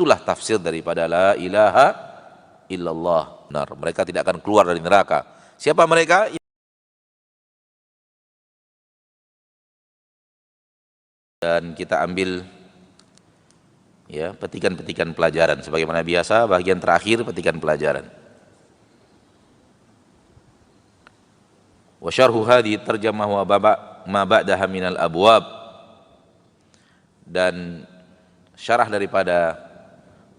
Itulah tafsir daripada la ilaha illallah. Benar, mereka tidak akan keluar dari neraka. Siapa mereka? Dan kita ambil ya petikan-petikan pelajaran sebagaimana biasa. Bagian terakhir petikan pelajaran. Wa syarhu hadhihi tarjamah wa ma ba'daha minal abwab, dan syarah daripada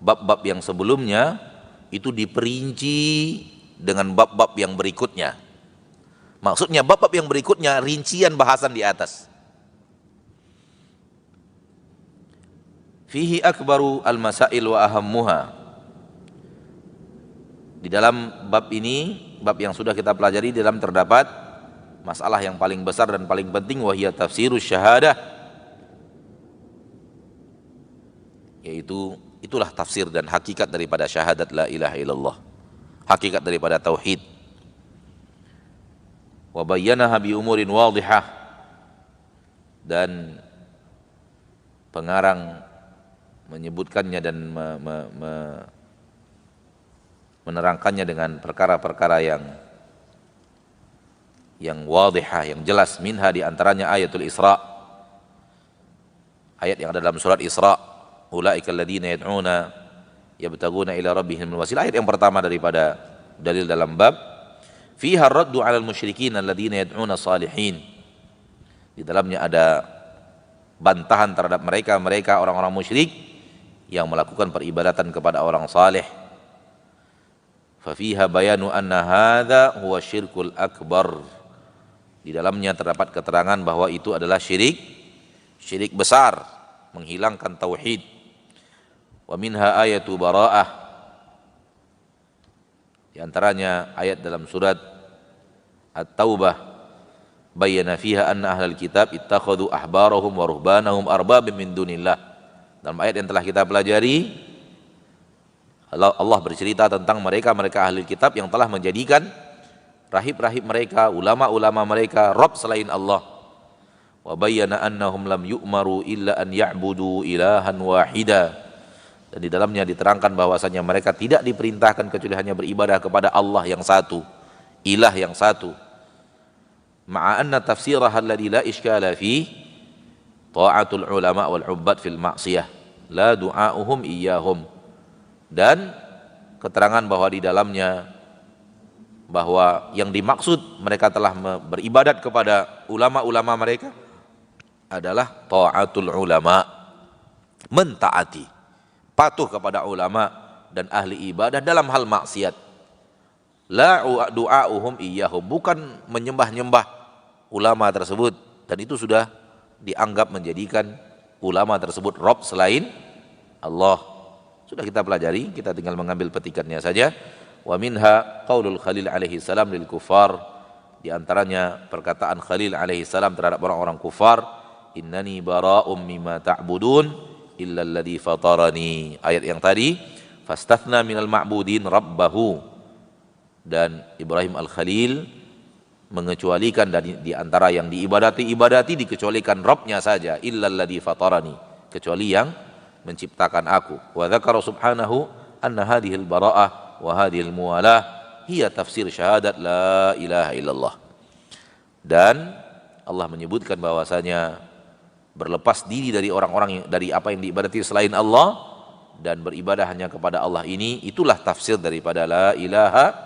bab-bab yang sebelumnya itu diperinci dengan bab-bab yang berikutnya. Maksudnya bab-bab yang berikutnya rincian bahasan di atas. Fihi akbaru al-masail wa ahammuha. Di dalam bab ini, bab yang sudah kita pelajari, di dalam terdapat masalah yang paling besar dan paling penting, wahiyya tafsirus syahadah, yaitu itulah tafsir dan hakikat daripada syahadat la ilaha illallah, hakikat daripada tauhid. Wa bayyanaha bi umurin wadihah, dan pengarang menyebutkannya dan menerangkannya dengan perkara-perkara yang wadihah, yang jelas. Minha, di antaranya ayatul Isra, ayat yang ada dalam surat Isra, ulaika alladziina yad'una yabtaguna ila rabbihimul wasilah, ayat yang pertama daripada dalil dalam bab. Fiha ar-raddu 'alal musyrikin alladziina yad'una salihin, di dalamnya ada bantahan terhadap mereka orang-orang musyrik yang melakukan peribadatan kepada orang saleh. Fa fiha bayanu anna hadza huwa syirkul akbar, di dalamnya terdapat keterangan bahwa itu adalah syirik besar, menghilangkan tauhid. Wa minha ayatu bara'ah, di antaranya ayat dalam surat At-Taubah, bayyana fiha anna ahlal kitab ittakhadhu ahbarahum wa ruhbanahum arbabam min dunillah. Dalam ayat yang telah kita pelajari, Allah bercerita tentang mereka ahli kitab yang telah menjadikan rahib-rahib mereka, ulama-ulama mereka, Rabb selain Allah. Wa bayyana annahum lam yu'maru illa an ya'budu ilahan wahida, dan di dalamnya diterangkan bahwasanya mereka tidak diperintahkan kecuali hanya beribadah kepada Allah yang satu, ilah yang satu. Ma'a anna tafsiraha alladhi la iskala fi ta'atul ulama wal ubbad fil ma'siyah la du'a'uhum iyyahum, dan keterangan bahwa di dalamnya bahwa yang dimaksud mereka telah beribadat kepada ulama-ulama mereka adalah ta'atul ulama, mentaati, patuh kepada ulama dan ahli ibadah dalam hal maksiat. La du'a'uhum iyyahum, bukan menyembah-nyembah ulama tersebut, dan itu sudah dianggap menjadikan ulama tersebut Rabb selain Allah. Sudah kita pelajari, kita tinggal mengambil petikannya saja. Wa minha qaulul Khalil alaihi salam lil kufar, di antaranya perkataan Khalil alaihi salam terhadap orang-orang kufar, innani bara'um mimma ta'budun illa alladhi fatarani. Ayat yang tadi, fastathna minal ma'budin rabbahu, dan Ibrahim al-Khalil mengecualikan dari di antara yang diibadati dikecualikan Rabbnya saja, illa alladhi fatarani, kecuali yang menciptakan aku. Wa dzakara subhanahu anna hadhil bara'ah wa hadhil muwalah hiya tafsir syahadat la ilaha illallah, dan Allah menyebutkan bahwasanya berlepas diri dari orang-orang dari apa yang diibadati selain Allah dan beribadah hanya kepada Allah ini, itulah tafsir daripada la ilaha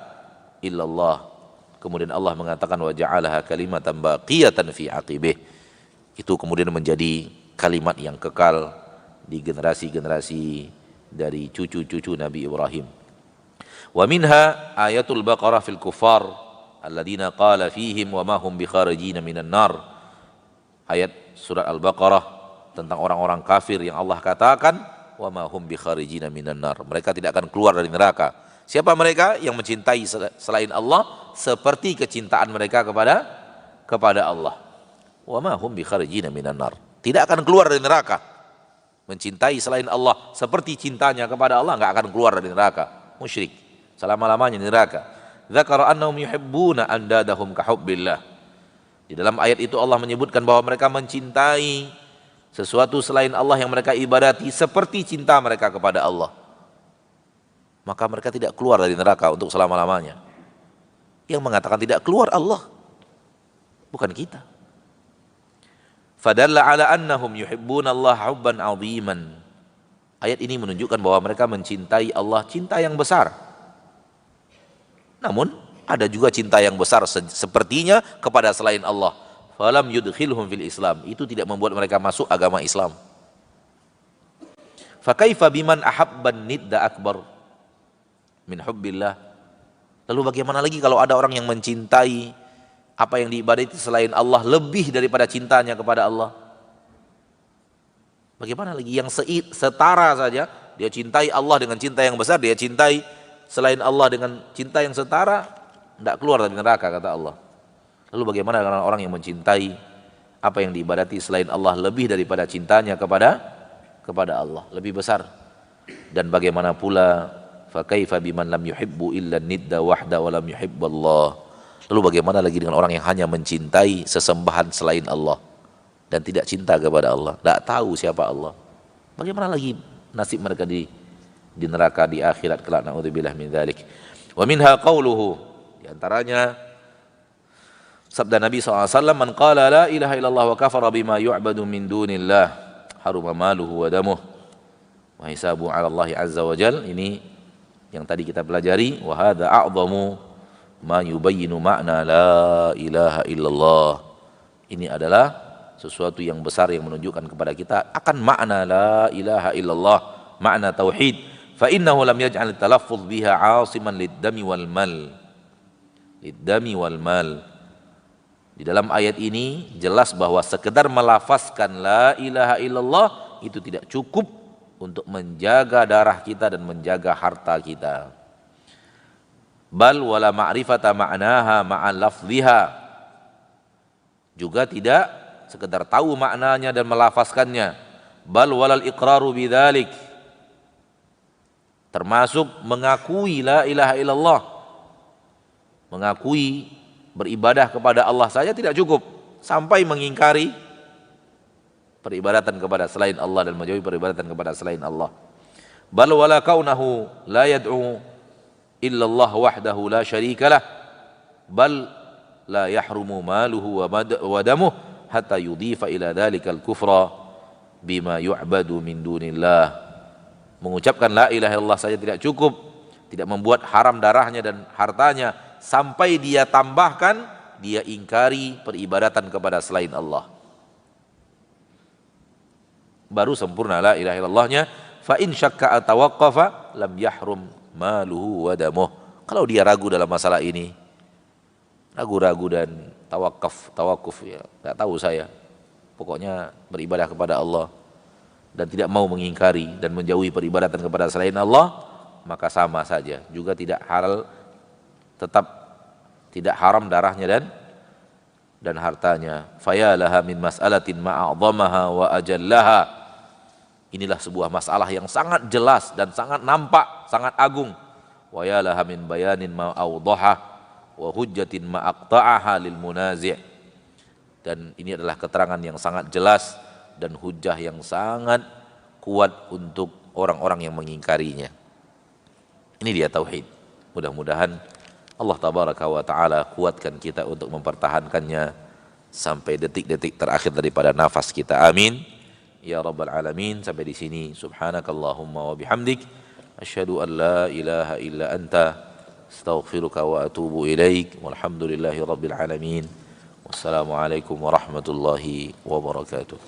illallah. Kemudian Allah mengatakan wa ja'alaha kalimatan baqiyatan fi aqibih, itu kemudian menjadi kalimat yang kekal di generasi-generasi dari cucu-cucu Nabi Ibrahim. Wa minha ayatul Baqarah fil kuffar alladzina qala fihim wa ma hum bikharijina minan nar, ayat surat Al-Baqarah tentang orang-orang kafir yang Allah katakan wa ma hum bikharijina minan nar, mereka tidak akan keluar dari neraka. Siapa mereka? Yang mencintai selain Allah seperti kecintaan mereka kepada Allah. Wa ma hum bikharijina minan nar, tidak akan keluar dari neraka. Mencintai selain Allah seperti cintanya kepada Allah, enggak akan keluar dari neraka. Musyrik selama-lamanya di neraka. Dzakara annahum yuhibbuna andadahum ka hubbillah. Di dalam ayat itu Allah menyebutkan bahwa mereka mencintai sesuatu selain Allah yang mereka ibadati seperti cinta mereka kepada Allah, maka mereka tidak keluar dari neraka untuk selama-lamanya. Yang mengatakan tidak keluar Allah, bukan kita. Fadalla ala annahum yuhibbunallaha hubban 'aziman. Ayat ini menunjukkan bahwa mereka mencintai Allah cinta yang besar. Namun ada juga cinta yang besar sepertinya kepada selain Allah. Falam yudkhilhum fil Islam. Itu tidak membuat mereka masuk agama Islam. Fa kaifa biman ahabban nidda akbar min hubbillah. Lalu bagaimana lagi kalau ada orang yang mencintai apa yang diibadati selain Allah lebih daripada cintanya kepada Allah? Bagaimana lagi yang setara saja, dia cintai Allah dengan cinta yang besar, dia cintai selain Allah dengan cinta yang setara, tidak keluar dari neraka kata Allah. Lalu bagaimana dengan orang yang mencintai apa yang diibadati selain Allah lebih daripada cintanya kepada Allah, lebih besar? Dan bagaimana pula fa kaifa biman lam yuhibbu illa nidda wahda wa lam yuhibballah. Lalu bagaimana lagi dengan orang yang hanya mencintai sesembahan selain Allah dan tidak cinta kepada Allah, tidak tahu siapa Allah? Bagaimana lagi nasib mereka di neraka di akhirat kelak, naudzubillah min dzalik. Wa minha qauluhu, di antaranya sabda Nabi SAW, man qala la ilaha illallah wa kafara bima yu'badu min dunillah haruma maluhu wa damuh wa hisabu 'ala Allah azza wa jal. Ini yang tadi kita pelajari, wa hadza a'zamu ma yubayyinu ma'na la ilaha illallah. Ini adalah sesuatu yang besar yang menunjukkan kepada kita akan makna la ilaha illallah, makna tauhid. Fa innahu lam yaj'al talaffuz biha 'asiman lid-dami wal mal. Lid-dami wal mal. Di dalam ayat ini jelas bahwa sekedar melafazkan la ilaha illallah itu tidak cukup untuk menjaga darah kita dan menjaga harta kita. Bal wala ma'rifata ma'naha ma'al lafziha. Juga tidak sekedar tahu maknanya dan melafazkannya. Bal walal iqraru bidzalik. Termasuk mengakui la ilaha illallah. Mengakui beribadah kepada Allah saja tidak cukup, sampai mengingkari peribadatan kepada selain Allah dan menjauhi peribadatan kepada selain Allah. Bal wala kaunahu la yad'u illallah wahdahu la syarikalah, bal la yahrumu maluhu wa damuh hatta yudhifa ila dhalikal kufra bima yu'badu min dunillah. Mengucapkan la ilaha illallah saja tidak cukup, tidak membuat haram darahnya dan hartanya, sampai dia tambahkan, dia ingkari peribadatan kepada selain Allah. Baru sempurna la ilaha illallahnya. Fa in syakka atawaqqafa lam yahrum maluhu wa damuh. Kalau dia ragu dalam masalah ini, ragu-ragu dan tawakuf ya, enggak tahu saya, pokoknya beribadah kepada Allah dan tidak mau mengingkari dan menjauhi peribadatan kepada selain Allah, maka sama saja, juga tidak halal, tetap tidak haram darahnya dan hartanya. Fayalaha min mas'alatin ma'a'dhamaha wa ajallaha. Inilah sebuah masalah yang sangat jelas dan sangat nampak, sangat agung. Wa yalaha min bayanin ma'awdaha wa hujjatin ma'aqta'aha lil munazi'. Dan ini adalah keterangan yang sangat jelas dan hujjah yang sangat kuat untuk orang-orang yang mengingkarinya. Ini dia tauhid. Mudah-mudahan Allah tabaraka wa ta'ala kuatkan kita untuk mempertahankannya sampai detik-detik terakhir daripada nafas kita. Amin ya rabbal alamin. Sampai di sini, subhanakallahumma wa bihamdik, asyhadu an la ilaha illa anta, astaghfiruka wa atubu ilaik. Walhamdulillahi rabbil alamin. Wassalamualaikum warahmatullahi wabarakatuh.